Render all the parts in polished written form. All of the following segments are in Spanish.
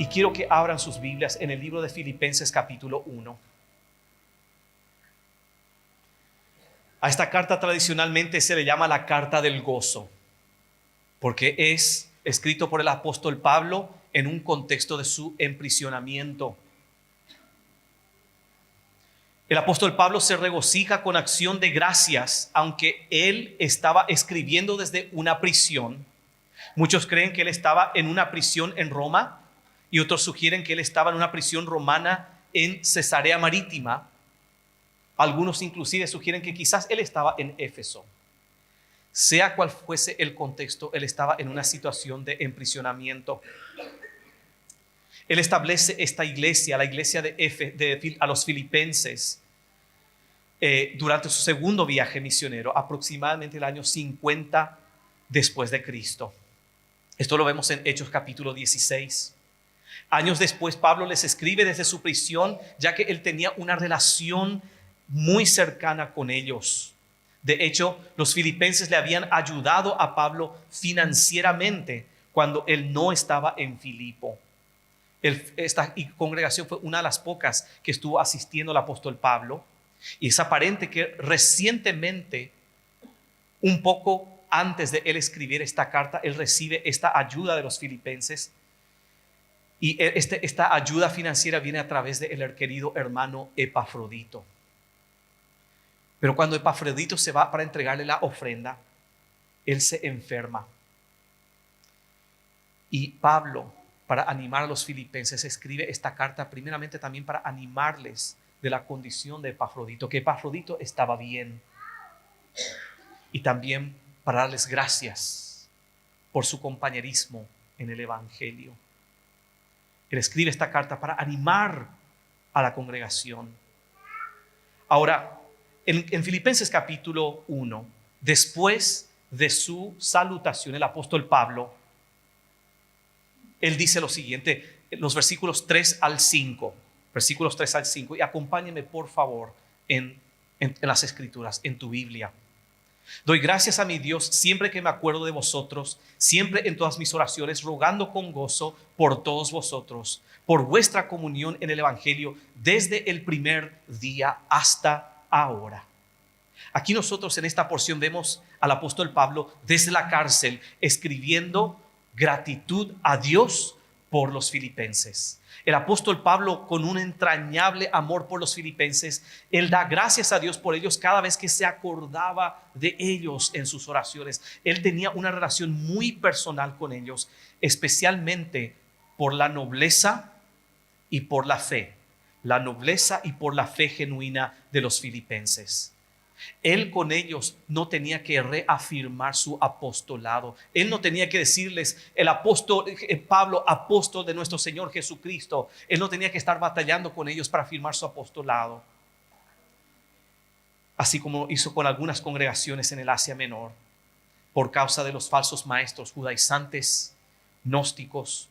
Y quiero que abran sus Biblias en el libro de Filipenses capítulo 1. A esta carta tradicionalmente se le llama la carta del gozo, porque es escrito por el apóstol Pablo en un contexto de su emprisionamiento. El apóstol Pablo se regocija con acción de gracias, aunque él estaba escribiendo desde una prisión. Muchos creen que él estaba en una prisión en Roma y otros sugieren que él estaba en una prisión romana en Cesarea Marítima. Algunos inclusive sugieren que quizás él estaba en Éfeso. Sea cual fuese el contexto, él estaba en una situación de emprisionamiento. Él establece esta iglesia, la iglesia a los filipenses, durante su segundo viaje misionero, aproximadamente el año 50 después de Cristo. Esto lo vemos en Hechos capítulo 16. Años después, Pablo les escribe desde su prisión, ya que él tenía una relación muy cercana con ellos. De hecho, los filipenses le habían ayudado a Pablo financieramente cuando él no estaba en Filipo. Esta congregación fue una de las pocas que estuvo asistiendo al apóstol Pablo. Y es aparente que recientemente, un poco antes de él escribir esta carta, él recibe esta ayuda de los filipenses. Y esta ayuda financiera viene a través del querido hermano Epafrodito. Pero cuando Epafrodito se va para entregarle la ofrenda, él se enferma. Y Pablo, para animar a los filipenses, escribe esta carta primeramente también para animarles de la condición de Epafrodito, que Epafrodito estaba bien. Y también para darles gracias por su compañerismo en el evangelio. Él escribe esta carta para animar a la congregación. Ahora, en Filipenses capítulo 1, después de su salutación, el apóstol Pablo, él dice lo siguiente, los versículos 3 al 5, y acompáñenme por favor en las escrituras, en tu Biblia. Doy gracias a mi Dios siempre que me acuerdo de vosotros, siempre en todas mis oraciones, rogando con gozo por todos vosotros, por vuestra comunión en el evangelio, desde el primer día hasta ahora. Aquí nosotros en esta porción vemos al apóstol Pablo desde la cárcel escribiendo gratitud a Dios por los filipenses. El apóstol Pablo, con un entrañable amor por los filipenses, él da gracias a Dios por ellos cada vez que se acordaba de ellos en sus oraciones. Él tenía una relación muy personal con ellos, especialmente por la nobleza y por la fe. La nobleza y por la fe genuina de los filipenses. Él con ellos no tenía que reafirmar su apostolado. Él no tenía que decirles, el apóstol Pablo, apóstol de nuestro Señor Jesucristo. Él no tenía que estar batallando con ellos para afirmar su apostolado. Así como hizo con algunas congregaciones en el Asia Menor, por causa de los falsos maestros judaizantes, gnósticos,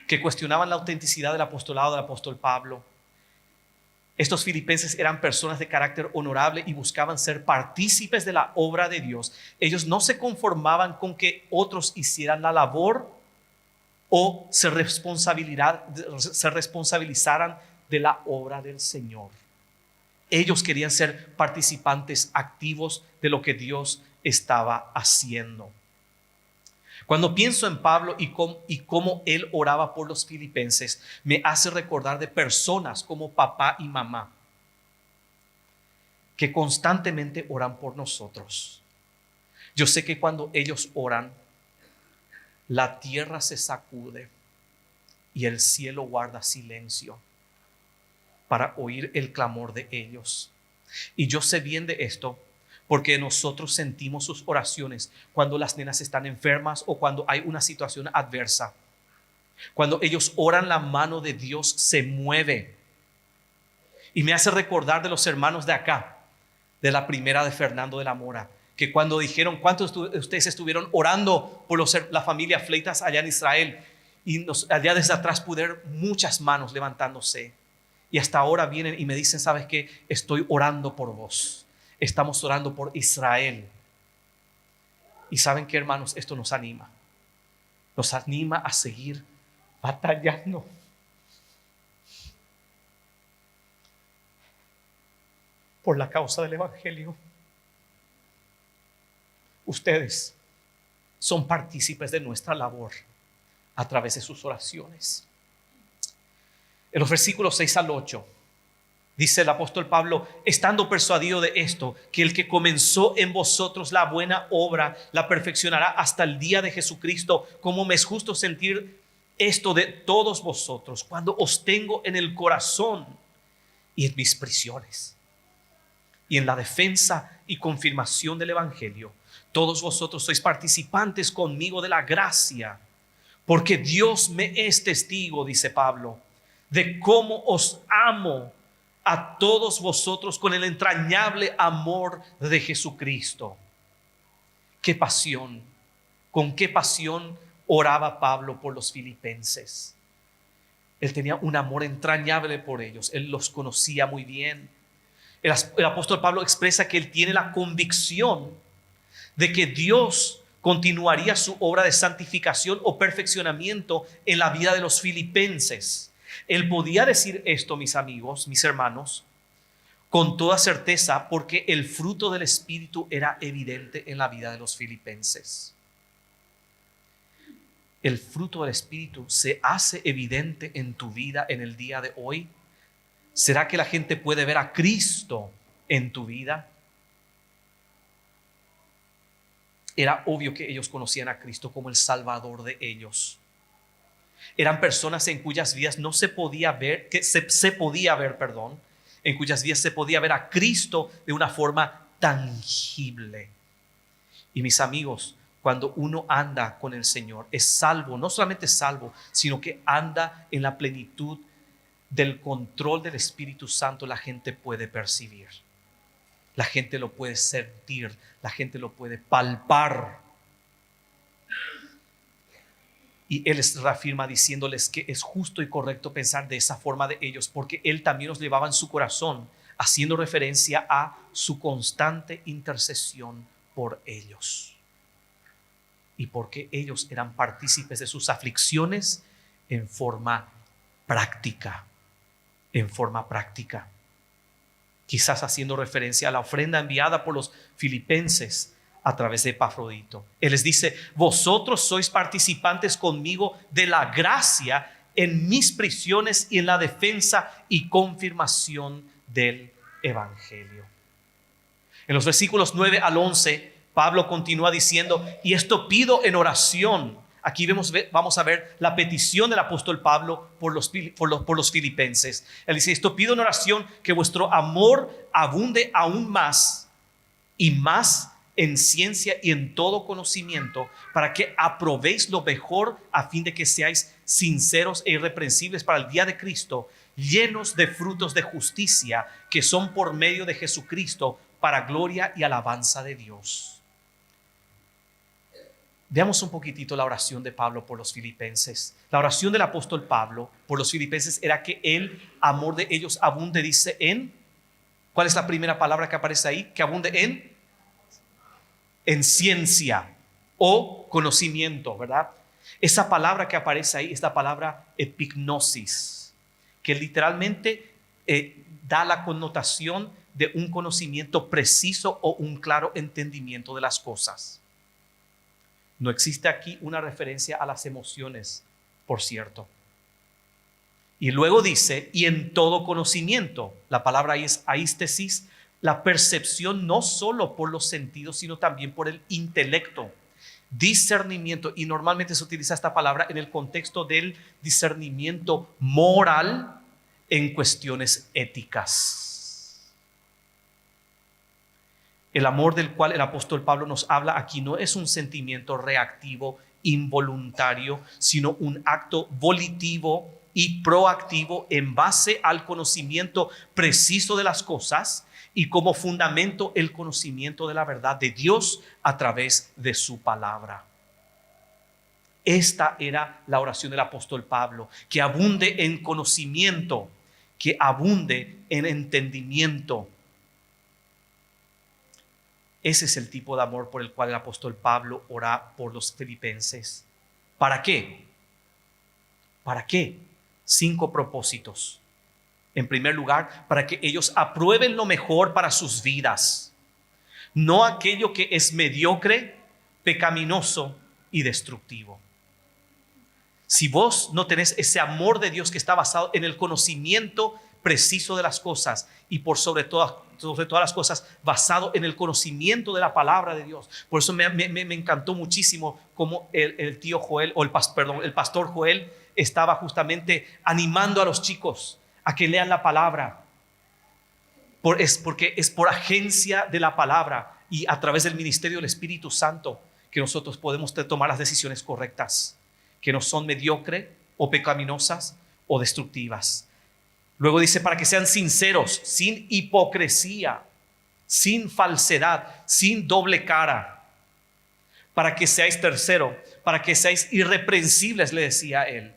que cuestionaban la autenticidad del apostolado del apóstol Pablo. Estos filipenses eran personas de carácter honorable y buscaban ser partícipes de la obra de Dios. Ellos no se conformaban con que otros hicieran la labor o se responsabilizaran de la obra del Señor. Ellos querían ser participantes activos de lo que Dios estaba haciendo. Cuando pienso en Pablo y cómo él oraba por los filipenses, me hace recordar de personas como papá y mamá que constantemente oran por nosotros. Yo sé que cuando ellos oran, la tierra se sacude y el cielo guarda silencio para oír el clamor de ellos. Y yo sé bien de esto, porque nosotros sentimos sus oraciones cuando las nenas están enfermas o cuando hay una situación adversa. Cuando ellos oran, la mano de Dios se mueve. Y me hace recordar de los hermanos de acá, de la primera de Fernando de la Mora, que cuando dijeron, ¿cuántos de ustedes estuvieron orando por la familia Fleitas allá en Israel? Y allá desde atrás pude ver muchas manos levantándose. Y hasta ahora vienen y me dicen, ¿sabes qué? Estoy orando por vos. Estamos orando por Israel. Y ¿saben qué, hermanos? Esto nos anima. Nos anima a seguir batallando. Por la causa del Evangelio. Ustedes son partícipes de nuestra labor a través de sus oraciones. En los versículos 6 al 8 dice el apóstol Pablo: estando persuadido de esto, que el que comenzó en vosotros la buena obra la perfeccionará hasta el día de Jesucristo. Como me es justo sentir esto de todos vosotros, cuando os tengo en el corazón y en mis prisiones y en la defensa y confirmación del Evangelio. Todos vosotros sois participantes conmigo de la gracia, porque Dios me es testigo, dice Pablo, de cómo os amo a todos vosotros con el entrañable amor de Jesucristo. Qué pasión, con qué pasión oraba Pablo por los filipenses. Él tenía un amor entrañable por ellos, él los conocía muy bien. El apóstol Pablo expresa que él tiene la convicción de que Dios continuaría su obra de santificación o perfeccionamiento en la vida de los filipenses. Él podía decir esto, mis amigos, mis hermanos, con toda certeza, porque el fruto del Espíritu era evidente en la vida de los filipenses. El fruto del Espíritu se hace evidente en tu vida en el día de hoy. ¿Será que la gente puede ver a Cristo en tu vida? Era obvio que ellos conocían a Cristo como el Salvador de ellos. Eran personas en cuyas vidas no se podía ver, en cuyas vidas se podía ver a Cristo de una forma tangible. Y mis amigos, cuando uno anda con el Señor, es salvo, no solamente salvo, sino que anda en la plenitud del control del Espíritu Santo. La gente puede percibir, la gente lo puede sentir, la gente lo puede palpar. Y Él les reafirma diciéndoles que es justo y correcto pensar de esa forma de ellos, porque Él también los llevaba en su corazón, haciendo referencia a su constante intercesión por ellos. Y porque ellos eran partícipes de sus aflicciones en forma práctica. En forma práctica. Quizás haciendo referencia a la ofrenda enviada por los filipenses a través de Epafrodito. Él les dice: vosotros sois participantes conmigo de la gracia en mis prisiones y en la defensa y confirmación del Evangelio. En los versículos 9 al 11, Pablo continúa diciendo: y esto pido en oración. Aquí vamos a ver la petición del apóstol Pablo por los filipenses. Él dice: esto pido en oración, que vuestro amor abunde aún más y más en ciencia y en todo conocimiento, para que aprobéis lo mejor, a fin de que seáis sinceros e irreprensibles para el día de Cristo, llenos de frutos de justicia, que son por medio de Jesucristo, para gloria y alabanza de Dios. Veamos un poquitito la oración de Pablo por los filipenses. La oración del apóstol Pablo por los filipenses era que el amor de ellos abunde, dice, en... ¿Cuál es la primera palabra que aparece ahí? Que abunde en ciencia o conocimiento, ¿verdad? Esa palabra que aparece ahí es la palabra epignosis, que literalmente da la connotación de un conocimiento preciso o un claro entendimiento de las cosas. No existe aquí una referencia a las emociones, por cierto. Y luego dice: y en todo conocimiento. La palabra ahí es aistesis, la percepción no solo por los sentidos, sino también por el intelecto. Discernimiento, y normalmente se utiliza esta palabra en el contexto del discernimiento moral en cuestiones éticas. El amor del cual el apóstol Pablo nos habla aquí no es un sentimiento reactivo, involuntario, sino un acto volitivo y proactivo en base al conocimiento preciso de las cosas y como fundamento el conocimiento de la verdad de Dios a través de su palabra. Esta era la oración del apóstol Pablo: que abunde en conocimiento, que abunde en entendimiento. Ese es el tipo de amor por el cual el apóstol Pablo ora por los filipenses. ¿Para qué? ¿Para qué? 5 propósitos. En primer lugar, para que ellos aprueben lo mejor para sus vidas, no aquello que es mediocre, pecaminoso y destructivo. Si vos no tenés ese amor de Dios que está basado en el conocimiento preciso de las cosas y por sobre todas las cosas basado en el conocimiento de la palabra de Dios. Por eso me encantó muchísimo cómo el tío Joel, o el pastor Joel estaba justamente animando a los chicos a que lean la palabra. Porque es por agencia de la palabra y a través del ministerio del Espíritu Santo que nosotros podemos tomar las decisiones correctas, que no son mediocres o pecaminosas o destructivas. Luego dice, para que sean sinceros, sin hipocresía, sin falsedad, sin doble cara. Para que seáis, tercero, para que seáis irreprensibles, le decía él,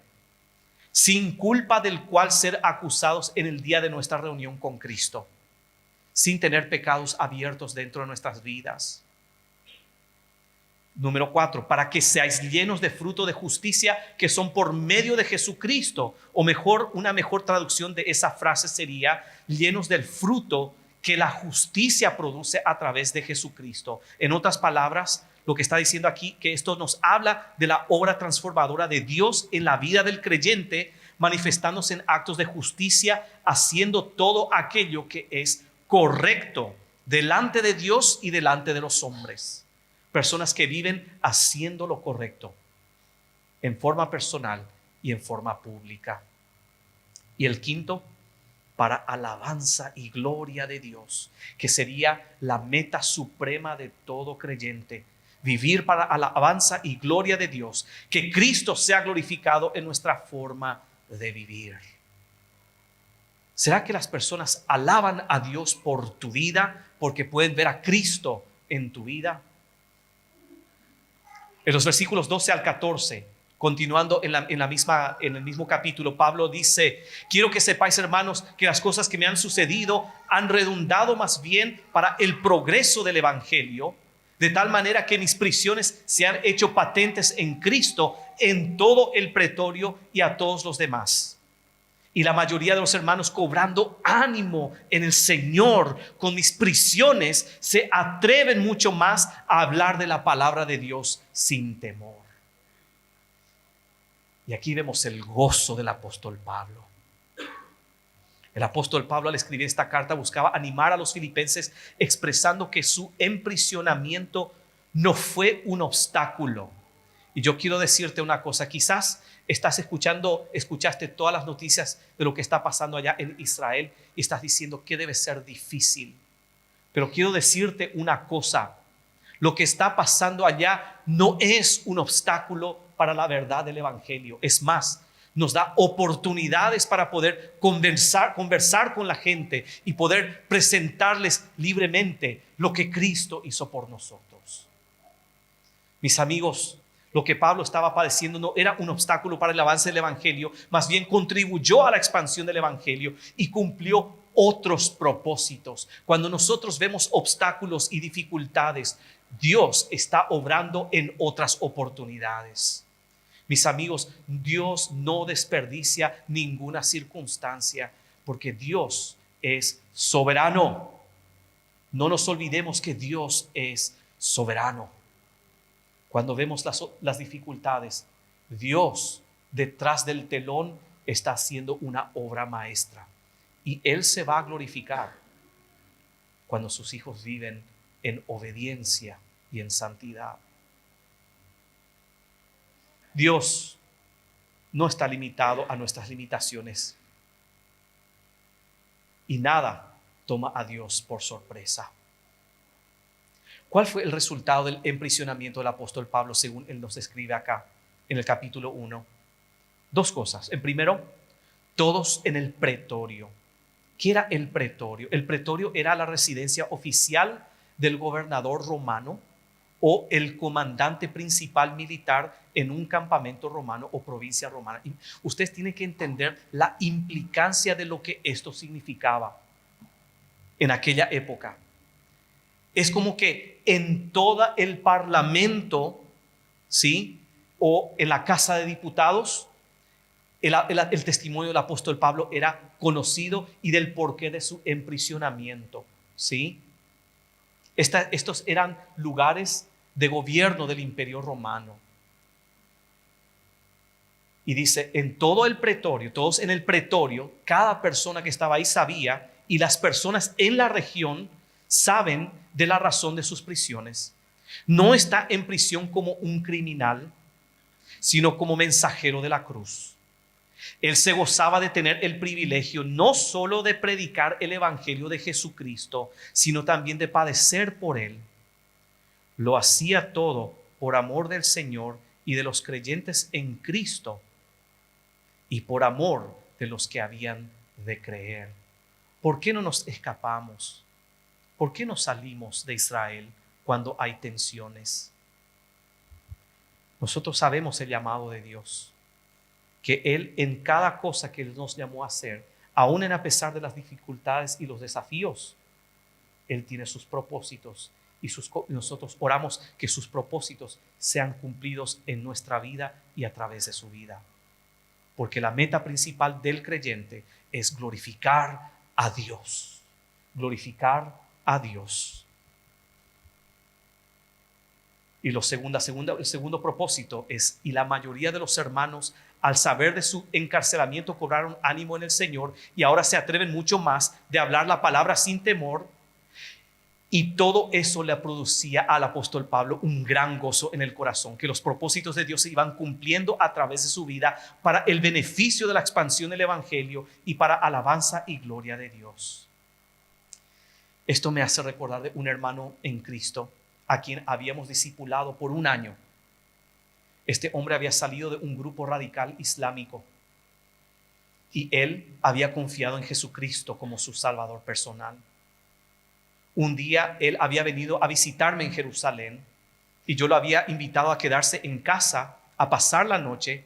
sin culpa del cual ser acusados en el día de nuestra reunión con Cristo, sin tener pecados abiertos dentro de nuestras vidas. Número 4, para que seáis llenos de fruto de justicia que son por medio de Jesucristo. O mejor, una mejor traducción de esa frase sería llenos del fruto que la justicia produce a través de Jesucristo. En otras palabras, lo que está diciendo aquí, que esto nos habla de la obra transformadora de Dios en la vida del creyente, manifestándose en actos de justicia, haciendo todo aquello que es correcto delante de Dios y delante de los hombres. Personas que viven haciendo lo correcto en forma personal y en forma pública. Y el quinto, para alabanza y gloria de Dios, que sería la meta suprema de todo creyente. Vivir para alabanza y gloria de Dios, que Cristo sea glorificado en nuestra forma de vivir. ¿Será que las personas alaban a Dios por tu vida porque pueden ver a Cristo en tu vida? En los versículos 12 al 14, continuando en el mismo capítulo, Pablo dice: quiero que sepáis, hermanos, que las cosas que me han sucedido han redundado más bien para el progreso del evangelio, de tal manera que mis prisiones se han hecho patentes en Cristo en todo el pretorio y a todos los demás. Y la mayoría de los hermanos, cobrando ánimo en el Señor con mis prisiones, se atreven mucho más a hablar de la palabra de Dios sin temor. Y aquí vemos el gozo del apóstol Pablo. El apóstol Pablo, al escribir esta carta, buscaba animar a los filipenses, expresando que su emprisionamiento no fue un obstáculo. Y yo quiero decirte una cosa: quizás escuchaste todas las noticias de lo que está pasando allá en Israel y estás diciendo que debe ser difícil. Pero quiero decirte una cosa: lo que está pasando allá no es un obstáculo para la verdad del evangelio. Es más, nos da oportunidades para poder conversar con la gente y poder presentarles libremente lo que Cristo hizo por nosotros. Mis amigos, lo que Pablo estaba padeciendo no era un obstáculo para el avance del evangelio, más bien contribuyó a la expansión del evangelio y cumplió otros propósitos. Cuando nosotros vemos obstáculos y dificultades, Dios está obrando en otras oportunidades. Mis amigos, Dios no desperdicia ninguna circunstancia, porque Dios es soberano. No nos olvidemos que Dios es soberano. Cuando vemos las dificultades, Dios detrás del telón está haciendo una obra maestra. Y Él se va a glorificar cuando sus hijos viven en obediencia y en santidad. Dios no está limitado a nuestras limitaciones. Y nada toma a Dios por sorpresa. ¿Cuál fue el resultado del emprisionamiento del apóstol Pablo según él nos describe acá en el capítulo 1? 2 cosas. En primero, todos en el pretorio. ¿Qué era el pretorio? El pretorio era la residencia oficial del gobernador romano o el comandante principal militar en un campamento romano o provincia romana. Y ustedes tienen que entender la implicancia de lo que esto significaba en aquella época. Es como que en todo el parlamento, ¿sí?, o en la Casa de Diputados, el testimonio del apóstol Pablo era conocido y del porqué de su emprisionamiento. ¿Sí? Estos eran lugares de gobierno del Imperio Romano. Y dice, en todo el pretorio, todos en el pretorio, cada persona que estaba ahí sabía, y las personas en la región saben de la razón de sus prisiones. No está en prisión como un criminal, sino como mensajero de la cruz. Él se gozaba de tener el privilegio no solo de predicar el evangelio de Jesucristo, sino también de padecer por él. Lo hacía todo por amor del Señor y de los creyentes en Cristo, y por amor de los que habían de creer. ¿Por qué no nos escapamos? ¿Por qué no salimos de Israel cuando hay tensiones? Nosotros sabemos el llamado de Dios, que Él en cada cosa que Él nos llamó a hacer, aún a pesar de las dificultades y los desafíos, Él tiene sus propósitos y nosotros oramos que sus propósitos sean cumplidos en nuestra vida y a través de su vida. Porque la meta principal del creyente es glorificar a Dios. Glorificar a Dios. Y el segundo propósito es, y la mayoría de los hermanos, al saber de su encarcelamiento, cobraron ánimo en el Señor y ahora se atreven mucho más de hablar la palabra sin temor. Y todo eso le producía al apóstol Pablo un gran gozo en el corazón, que los propósitos de Dios se iban cumpliendo a través de su vida para el beneficio de la expansión del evangelio y para alabanza y gloria de Dios. Esto me hace recordar de un hermano en Cristo a quien habíamos discipulado por un año. Este hombre había salido de un grupo radical islámico y él había confiado en Jesucristo como su Salvador personal. Un día él había venido a visitarme en Jerusalén y yo lo había invitado a quedarse en casa a pasar la noche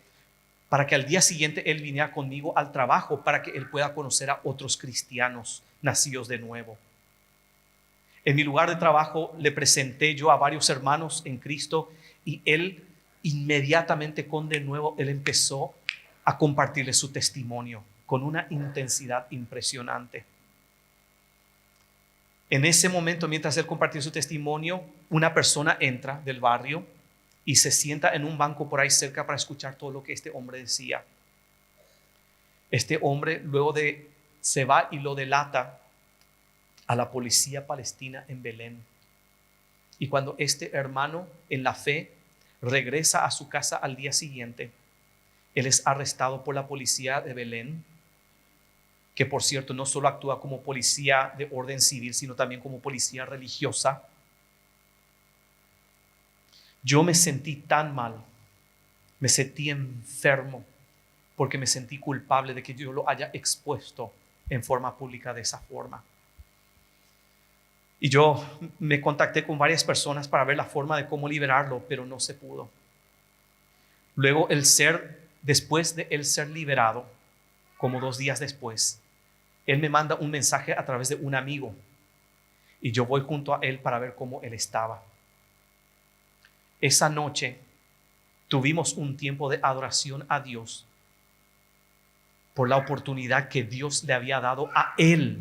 para que al día siguiente él viniera conmigo al trabajo para que él pueda conocer a otros cristianos nacidos de nuevo. En mi lugar de trabajo le presenté yo a varios hermanos en Cristo y él inmediatamente él empezó a compartirles su testimonio con una intensidad impresionante. En ese momento, mientras él compartía su testimonio, una persona entra del barrio y se sienta en un banco por ahí cerca para escuchar todo lo que este hombre decía. Este hombre se va y lo delata a la policía palestina en Belén. Y cuando este hermano en la fe regresa a su casa al día siguiente, él es arrestado por la policía de Belén, que por cierto no solo actúa como policía de orden civil, sino también como policía religiosa. Yo me sentí tan mal, me sentí enfermo, porque me sentí culpable de que yo lo haya expuesto en forma pública de esa forma. Y yo me contacté con varias personas para ver la forma de cómo liberarlo, pero no se pudo. Luego después de él ser liberado, como 2 días después, él me manda un mensaje a través de un amigo y yo voy junto a él para ver cómo él estaba. Esa noche tuvimos un tiempo de adoración a Dios por la oportunidad que Dios le había dado a él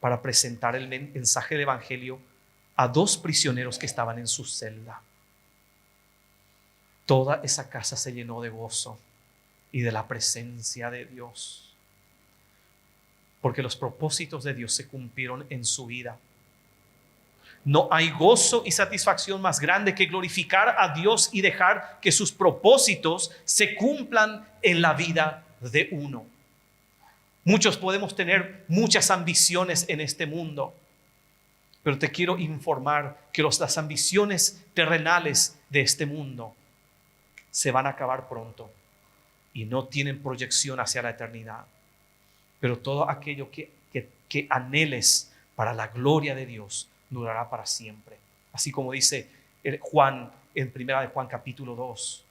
para presentar el mensaje del evangelio a 2 prisioneros que estaban en su celda. Toda esa casa se llenó de gozo y de la presencia de Dios, porque los propósitos de Dios se cumplieron en su vida. No hay gozo y satisfacción más grande que glorificar a Dios y dejar que sus propósitos se cumplan en la vida de uno. Muchos podemos tener muchas ambiciones en este mundo, pero te quiero informar que las ambiciones terrenales de este mundo se van a acabar pronto y no tienen proyección hacia la eternidad. Pero todo aquello que anheles para la gloria de Dios durará para siempre. Así como dice Juan en 1 de Juan capítulo 2.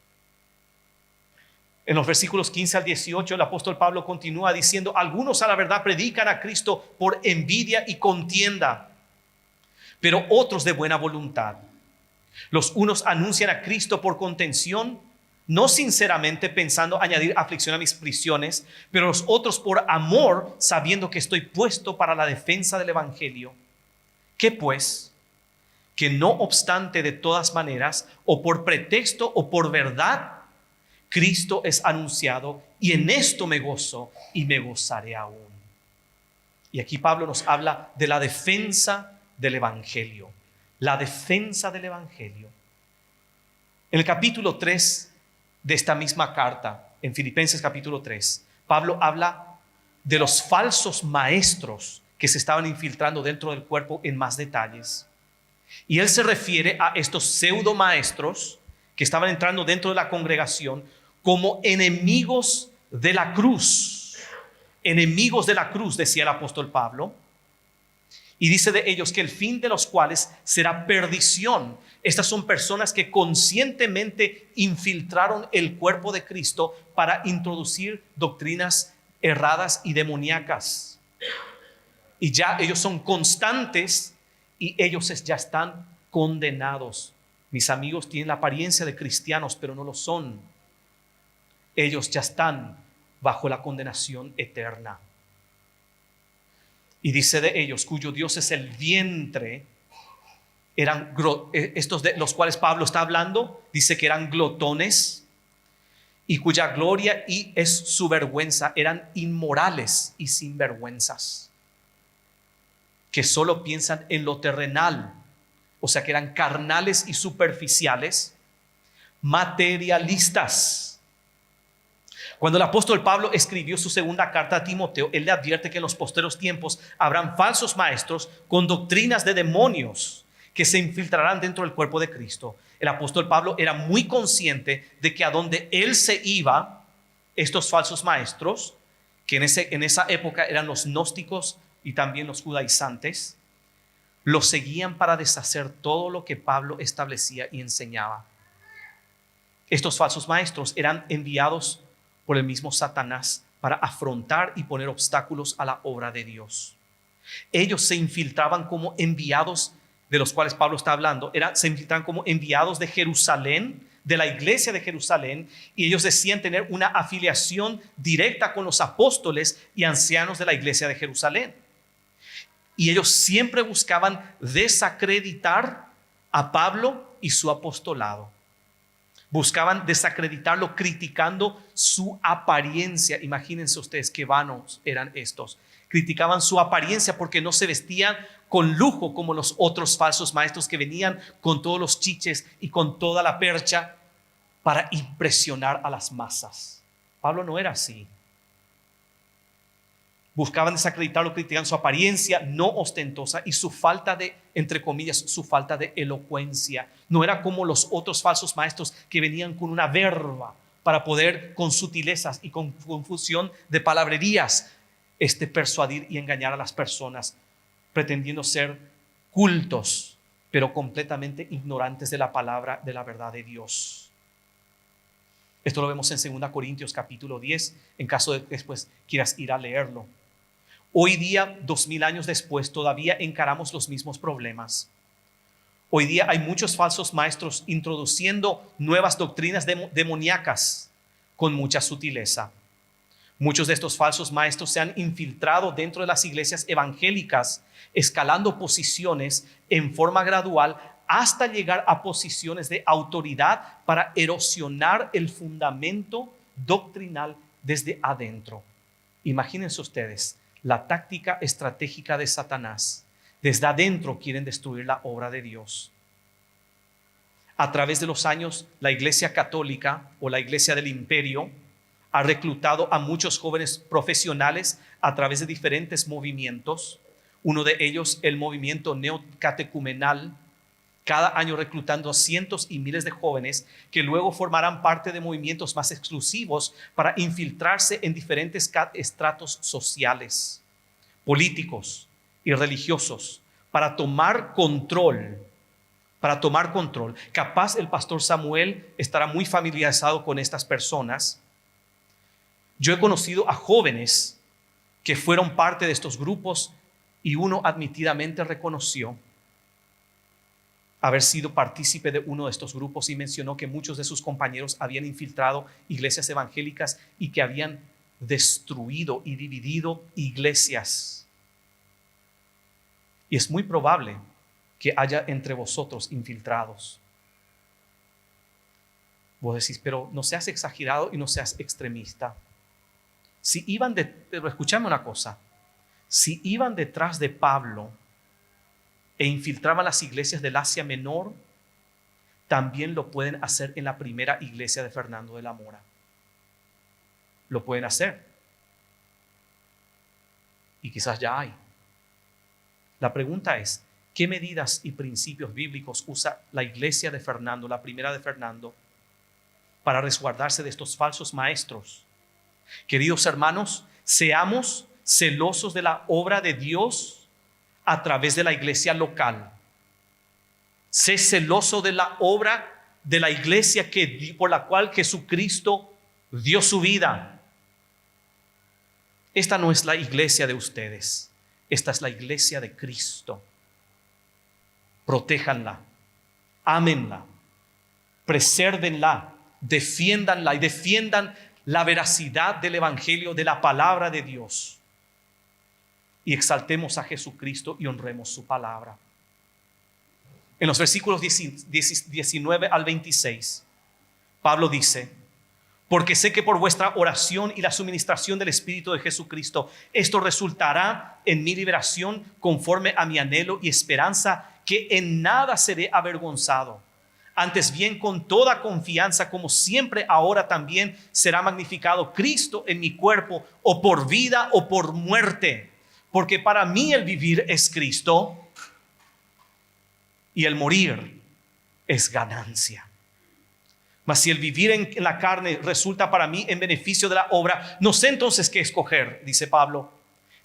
En los versículos 15 al 18, el apóstol Pablo continúa diciendo: algunos a la verdad predican a Cristo por envidia y contienda, pero otros de buena voluntad. Los unos anuncian a Cristo por contención, no sinceramente pensando añadir aflicción a mis prisiones, pero los otros por amor, sabiendo que estoy puesto para la defensa del evangelio. ¿Qué pues? Que no obstante de todas maneras, o por pretexto o por verdad, Cristo es anunciado, y en esto me gozo y me gozaré aún. Y aquí Pablo nos habla de la defensa del evangelio. La defensa del evangelio. En el capítulo 3 de esta misma carta, en Filipenses capítulo 3, Pablo habla de los falsos maestros que se estaban infiltrando dentro del cuerpo en más detalles. Y él se refiere a estos pseudo maestros que estaban entrando dentro de la congregación como enemigos de la cruz. Enemigos de la cruz, decía el apóstol Pablo. Y dice de ellos que el fin de los cuales será perdición. Estas son personas que conscientemente infiltraron el cuerpo de Cristo para introducir doctrinas erradas y demoníacas. Y ya ellos son constantes y ellos ya están condenados. Mis amigos tienen la apariencia de cristianos, pero no lo son. Ellos ya están bajo la condenación eterna. Y dice de ellos, cuyo Dios es el vientre, estos de los cuales Pablo está hablando, dice que eran glotones, y cuya gloria y es su vergüenza, eran inmorales y sinvergüenzas, que solo piensan en lo terrenal, o sea que eran carnales y superficiales, materialistas. Cuando el apóstol Pablo escribió su segunda carta a Timoteo, él le advierte que en los posteros tiempos habrán falsos maestros con doctrinas de demonios que se infiltrarán dentro del cuerpo de Cristo. El apóstol Pablo era muy consciente de que a donde él se iba, estos falsos maestros, que en esa época eran los gnósticos y también los judaizantes, los seguían para deshacer todo lo que Pablo establecía y enseñaba. Estos falsos maestros eran enviados por el mismo Satanás para afrontar y poner obstáculos a la obra de Dios. Ellos se infiltraban como enviados, de los cuales Pablo está hablando, se infiltraban como enviados de Jerusalén, de la iglesia de Jerusalén, y ellos decían tener una afiliación directa con los apóstoles y ancianos de la iglesia de Jerusalén. Y ellos siempre buscaban desacreditar a Pablo y su apostolado. Buscaban desacreditarlo criticando su apariencia. Imagínense ustedes qué vanos eran estos. Criticaban su apariencia porque no se vestían con lujo como los otros falsos maestros que venían con todos los chiches y con toda la percha para impresionar a las masas. Pablo no era así. Buscaban desacreditarlo, criticaban su apariencia no ostentosa y su falta de, entre comillas, su falta de elocuencia. No era como los otros falsos maestros que venían con una verba para poder, con sutilezas y con confusión de palabrerías, persuadir y engañar a las personas, pretendiendo ser cultos, pero completamente ignorantes de la palabra, de la verdad de Dios. Esto lo vemos en 2 Corintios capítulo 10, en caso de que después quieras ir a leerlo. Hoy día, 2000 años después, todavía encaramos los mismos problemas. Hoy día hay muchos falsos maestros introduciendo nuevas doctrinas demoníacas con mucha sutileza. Muchos de estos falsos maestros se han infiltrado dentro de las iglesias evangélicas, escalando posiciones en forma gradual hasta llegar a posiciones de autoridad para erosionar el fundamento doctrinal desde adentro. Imagínense ustedes la táctica estratégica de Satanás. Desde adentro quieren destruir la obra de Dios. A través de los años, la Iglesia Católica o la Iglesia del Imperio ha reclutado a muchos jóvenes profesionales a través de diferentes movimientos. Uno de ellos, el movimiento neocatecumenal, cada año reclutando a cientos y miles de jóvenes que luego formarán parte de movimientos más exclusivos para infiltrarse en diferentes estratos sociales, políticos y religiosos, para tomar control. Capaz el pastor Samuel estará muy familiarizado con estas personas. Yo he conocido a jóvenes que fueron parte de estos grupos y uno admitidamente reconoció haber sido partícipe de uno de estos grupos y mencionó que muchos de sus compañeros habían infiltrado iglesias evangélicas y que habían destruido y dividido iglesias. Y es muy probable que haya entre vosotros infiltrados. Vos decís, pero no seas exagerado y no seas extremista. Pero escúchame una cosa, si iban detrás de Pablo e infiltraban las iglesias del Asia Menor, también lo pueden hacer en la primera iglesia de Fernando de la Mora. Lo pueden hacer. Y quizás ya hay. La pregunta es, ¿qué medidas y principios bíblicos usa la iglesia de Fernando, la primera de Fernando, para resguardarse de estos falsos maestros? Queridos hermanos, seamos celosos de la obra de Dios a través de la iglesia local. Sé celoso de la obra de la iglesia por la cual Jesucristo dio su vida. Esta no es la iglesia de ustedes. Esta es la iglesia de Cristo. Protéjanla, ámenla, presérvenla, defiéndanla y defiendan la veracidad del evangelio, de la palabra de Dios. Y exaltemos a Jesucristo y honremos su palabra. En los versículos 19 al 26, Pablo dice: porque sé que por vuestra oración y la suministración del Espíritu de Jesucristo, esto resultará en mi liberación conforme a mi anhelo y esperanza, que en nada seré avergonzado. Antes bien, con toda confianza, como siempre ahora también, será magnificado Cristo en mi cuerpo, o por vida o por muerte. Porque para mí el vivir es Cristo y el morir es ganancia. Mas si el vivir en la carne resulta para mí en beneficio de la obra, no sé entonces qué escoger, dice Pablo,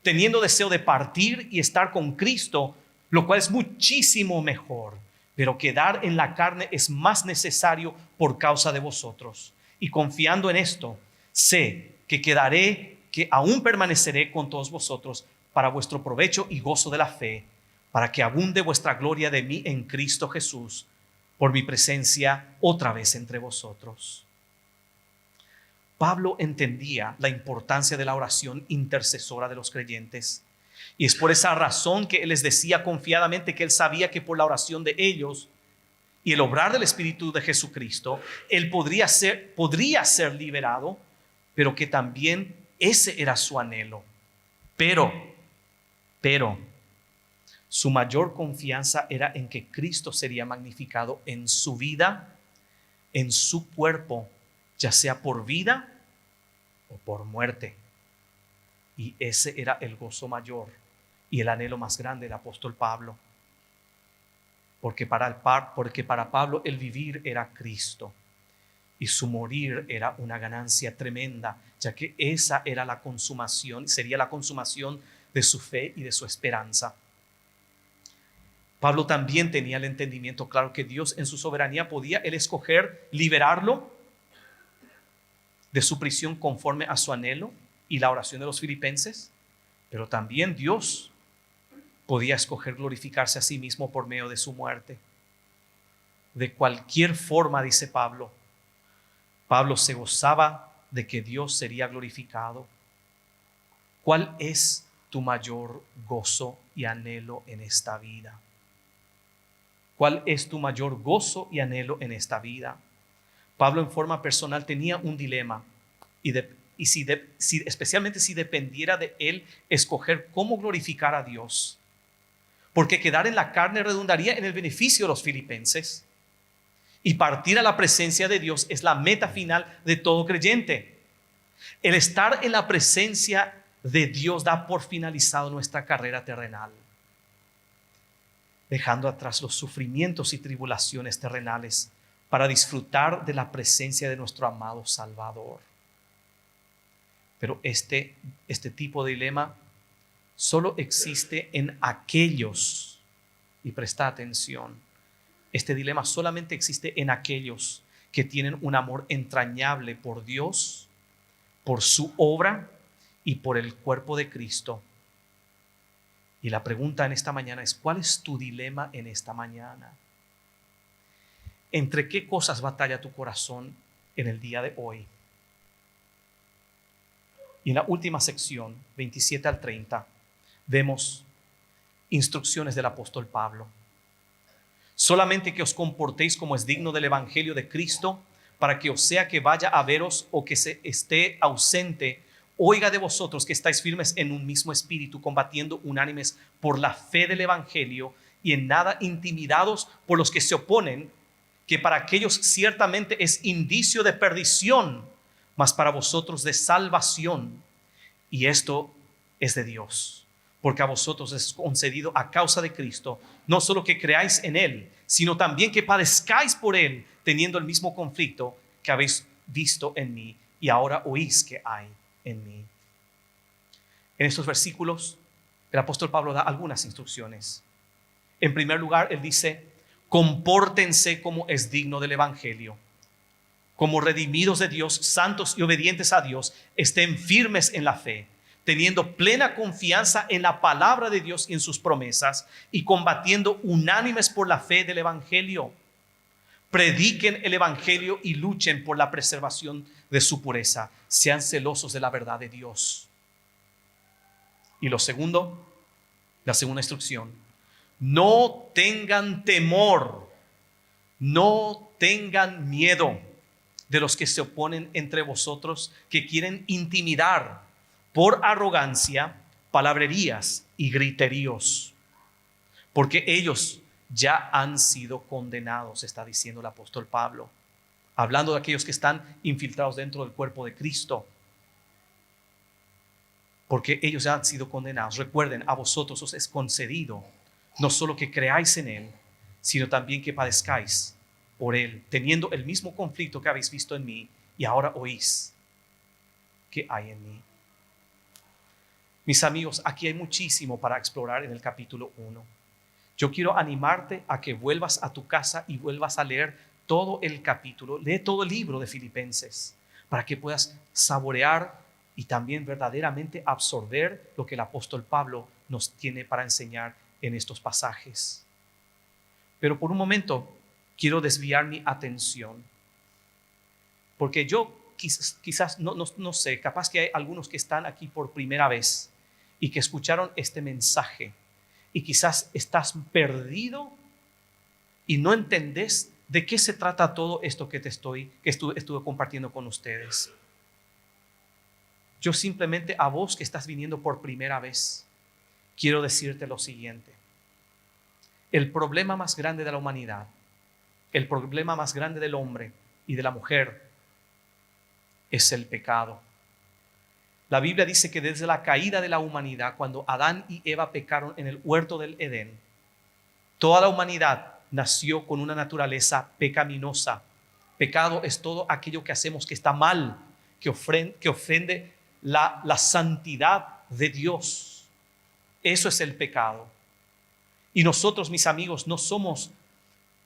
teniendo deseo de partir y estar con Cristo, lo cual es muchísimo mejor. Pero quedar en la carne es más necesario por causa de vosotros. Y confiando en esto, sé que aún permaneceré con todos vosotros para vuestro provecho y gozo de la fe, para que abunde vuestra gloria de mí en Cristo Jesús, por mi presencia otra vez entre vosotros. Pablo entendía la importancia de la oración intercesora de los creyentes. Y es por esa razón que él les decía confiadamente que él sabía que por la oración de ellos y el obrar del Espíritu de Jesucristo, él podría ser liberado, pero que también ese era su anhelo. Pero, su mayor confianza era en que Cristo sería magnificado en su vida, en su cuerpo, ya sea por vida o por muerte. Y ese era el gozo mayor y el anhelo más grande del apóstol Pablo. Porque para Pablo el vivir era Cristo y su morir era una ganancia tremenda, ya que esa era la consumación, sería la consumación de su fe y de su esperanza. Pablo también tenía el entendimiento claro que Dios en su soberanía podía él escoger liberarlo de su prisión conforme a su anhelo y la oración de los filipenses, pero también Dios podía escoger glorificarse a sí mismo por medio de su muerte. De cualquier forma, dice Pablo se gozaba de que Dios sería glorificado. ¿Cuál es tu mayor gozo y anhelo en esta vida? ¿Cuál es tu mayor gozo y anhelo en esta vida? Pablo en forma personal tenía un dilema especialmente si dependiera de él escoger cómo glorificar a Dios. Porque quedar en la carne redundaría en el beneficio de los filipenses. Y partir a la presencia de Dios es la meta final de todo creyente. El estar en la presencia de Dios da por finalizado nuestra carrera terrenal, dejando atrás los sufrimientos y tribulaciones terrenales para disfrutar de la presencia de nuestro amado Salvador. Pero este tipo de dilema solo existe en aquellos, y presta atención, este dilema solamente existe en aquellos que tienen un amor entrañable por Dios, por su obra y por el cuerpo de Cristo. Y la pregunta en esta mañana es: ¿cuál es tu dilema en esta mañana? ¿Entre qué cosas batalla tu corazón en el día de hoy? Y en la última sección, 27 al 30, vemos instrucciones del apóstol Pablo. Solamente que os comportéis como es digno del evangelio de Cristo, para que os sea que vaya a veros o que se esté ausente, oiga de vosotros que estáis firmes en un mismo espíritu, combatiendo unánimes por la fe del evangelio y en nada intimidados por los que se oponen, que para aquellos ciertamente es indicio de perdición, mas para vosotros de salvación. Y esto es de Dios, porque a vosotros es concedido a causa de Cristo, no solo que creáis en Él, sino también que padezcáis por Él, teniendo el mismo conflicto que habéis visto en mí y ahora oís que hay en mí. En estos versículos, el apóstol Pablo da algunas instrucciones. En primer lugar, él dice: compórtense como es digno del evangelio. Como redimidos de Dios, santos y obedientes a Dios, estén firmes en la fe, teniendo plena confianza en la palabra de Dios y en sus promesas, y combatiendo unánimes por la fe del evangelio. Prediquen el evangelio y luchen por la preservación de su pureza. Sean celosos de la verdad de Dios. Y la segunda instrucción: no tengan temor, no tengan miedo de los que se oponen entre vosotros, que quieren intimidar por arrogancia, palabrerías y griteríos, porque ellos ya han sido condenados, está diciendo el apóstol Pablo, hablando de aquellos que están infiltrados dentro del cuerpo de Cristo, porque ellos ya han sido condenados. Recuerden, a vosotros os es concedido no solo que creáis en Él, sino también que padezcáis por Él, teniendo el mismo conflicto que habéis visto en mí y ahora oís que hay en mí. Mis amigos, aquí hay muchísimo para explorar en el capítulo 1. Yo quiero animarte a que vuelvas a tu casa y vuelvas a leer todo el capítulo, lee todo el libro de Filipenses, para que puedas saborear y también verdaderamente absorber lo que el apóstol Pablo nos tiene para enseñar en estos pasajes. Pero por un momento quiero desviar mi atención, porque yo quizás no sé, capaz que hay algunos que están aquí por primera vez y que escucharon este mensaje y quizás estás perdido y no entendés de qué se trata todo esto que estuve compartiendo con ustedes. Yo simplemente, a vos que estás viniendo por primera vez, quiero decirte lo siguiente: el problema más grande de la humanidad, el problema más grande del hombre y de la mujer es el pecado. La Biblia dice que desde la caída de la humanidad, cuando Adán y Eva pecaron en el huerto del Edén, toda la humanidad nació con una naturaleza pecaminosa. Pecado es todo aquello que hacemos que está mal, que ofende la santidad de Dios. Eso es el pecado. Y nosotros, mis amigos, no somos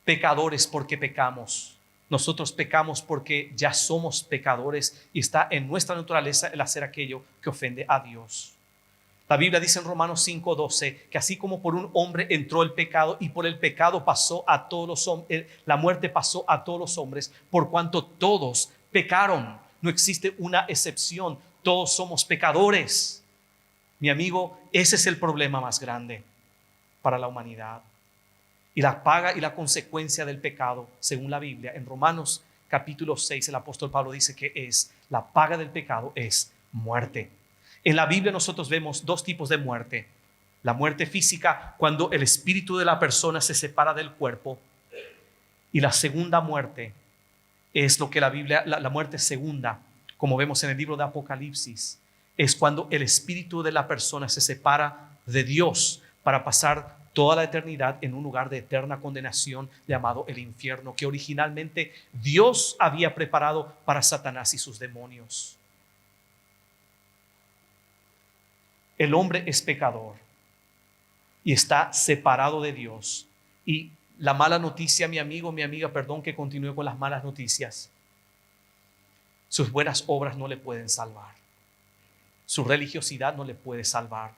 pecadores porque pecamos. Nosotros pecamos porque ya somos pecadores y está en nuestra naturaleza el hacer aquello que ofende a Dios. La Biblia dice en Romanos 5:12 que así como por un hombre entró el pecado y por el pecado pasó a todos los hombres, la muerte pasó a todos los hombres, por cuanto todos pecaron. No existe una excepción, todos somos pecadores. Mi amigo, ese es el problema más grande para la humanidad. Y la paga y la consecuencia del pecado, según la Biblia, en Romanos capítulo 6, el apóstol Pablo dice que la paga del pecado es muerte. En la Biblia nosotros vemos dos tipos de muerte. La muerte física, cuando el espíritu de la persona se separa del cuerpo. Y la segunda muerte es lo que la Biblia, la muerte segunda, como vemos en el libro de Apocalipsis, es cuando el espíritu de la persona se separa de Dios para pasar toda la eternidad en un lugar de eterna condenación llamado el infierno, que originalmente Dios había preparado para Satanás y sus demonios. El hombre es pecador y está separado de Dios. Y la mala noticia, mi amigo, mi amiga, perdón que continúe con las malas noticias, sus buenas obras no le pueden salvar. Su religiosidad no le puede salvar.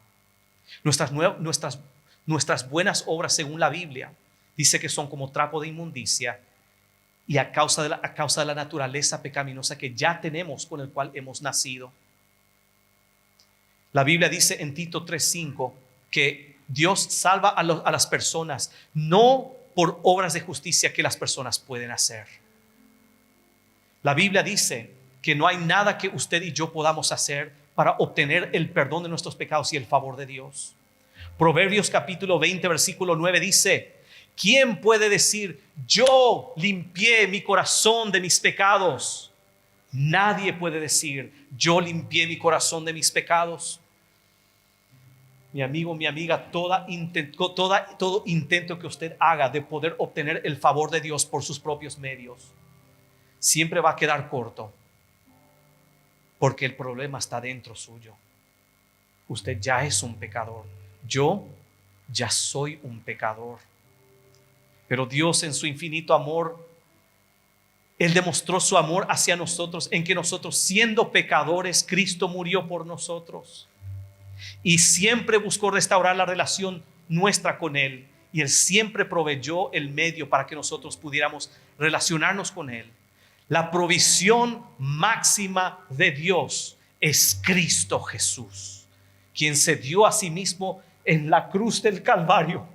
Nuestras buenas obras, según la Biblia, dice que son como trapo de inmundicia y a causa de la naturaleza pecaminosa que ya tenemos, con el cual hemos nacido. La Biblia dice en Tito 3:5 que Dios salva a las personas no por obras de justicia que las personas pueden hacer. La Biblia dice que no hay nada que usted y yo podamos hacer para obtener el perdón de nuestros pecados y el favor de Dios. Proverbios capítulo 20 versículo 9 dice: ¿quién puede decir, yo limpié mi corazón de mis pecados? Nadie puede decir, yo limpié mi corazón de mis pecados. Mi amigo, mi amiga, todo intento que usted haga de poder obtener el favor de Dios por sus propios medios siempre va a quedar corto, porque el problema está dentro suyo. Usted ya es un pecador. Yo ya soy un pecador. Pero Dios, en su infinito amor, Él demostró su amor hacia nosotros en que nosotros, siendo pecadores, Cristo murió por nosotros. Y siempre buscó restaurar la relación nuestra con Él. Y Él siempre proveyó el medio para que nosotros pudiéramos relacionarnos con Él. La provisión máxima de Dios es Cristo Jesús, quien se dio a sí mismo en la cruz del Calvario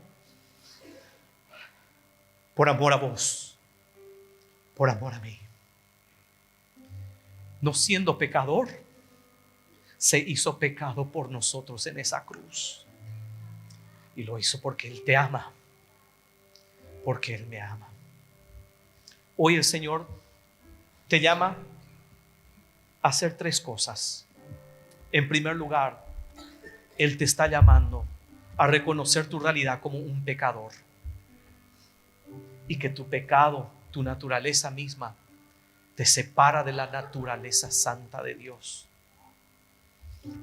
por amor a vos, por amor a mí. No siendo pecador, se hizo pecado por nosotros en esa cruz. Y lo hizo porque Él te ama, porque Él me ama. Hoy el Señor te llama a hacer 3 cosas. En primer lugar, Él te está llamando a reconocer tu realidad como un pecador y que tu pecado, tu naturaleza misma, te separa de la naturaleza santa de Dios.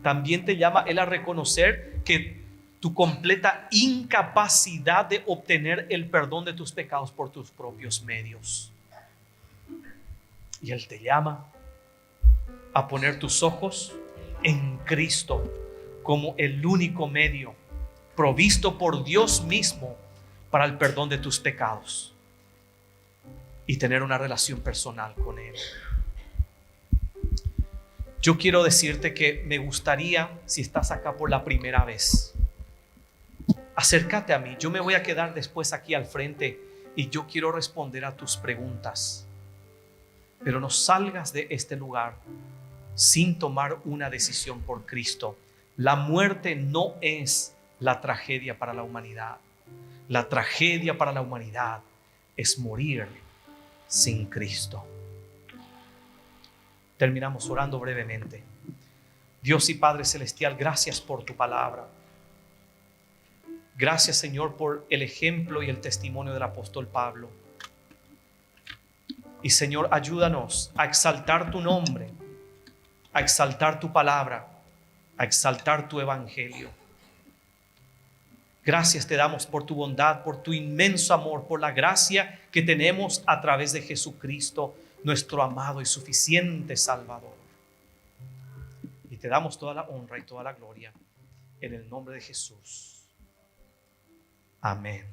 También te llama Él a reconocer que tu completa incapacidad de obtener el perdón de tus pecados por tus propios medios. Y Él te llama a poner tus ojos en Cristo como el único medio provisto por Dios mismo para el perdón de tus pecados y tener una relación personal con Él. Yo quiero decirte que me gustaría, si estás acá por la primera vez, acércate a mí. Yo me voy a quedar después aquí al frente y yo quiero responder a tus preguntas. Pero no salgas de este lugar sin tomar una decisión por Cristo. La muerte no es la tragedia para la humanidad. La tragedia para la humanidad es morir sin Cristo. Terminamos orando brevemente. Dios y Padre Celestial, gracias por tu palabra. Gracias, Señor, por el ejemplo y el testimonio del apóstol Pablo. Y Señor, ayúdanos a exaltar tu nombre, a exaltar tu palabra, a exaltar tu evangelio. Gracias te damos por tu bondad, por tu inmenso amor, por la gracia que tenemos a través de Jesucristo, nuestro amado y suficiente Salvador. Y te damos toda la honra y toda la gloria en el nombre de Jesús. Amén.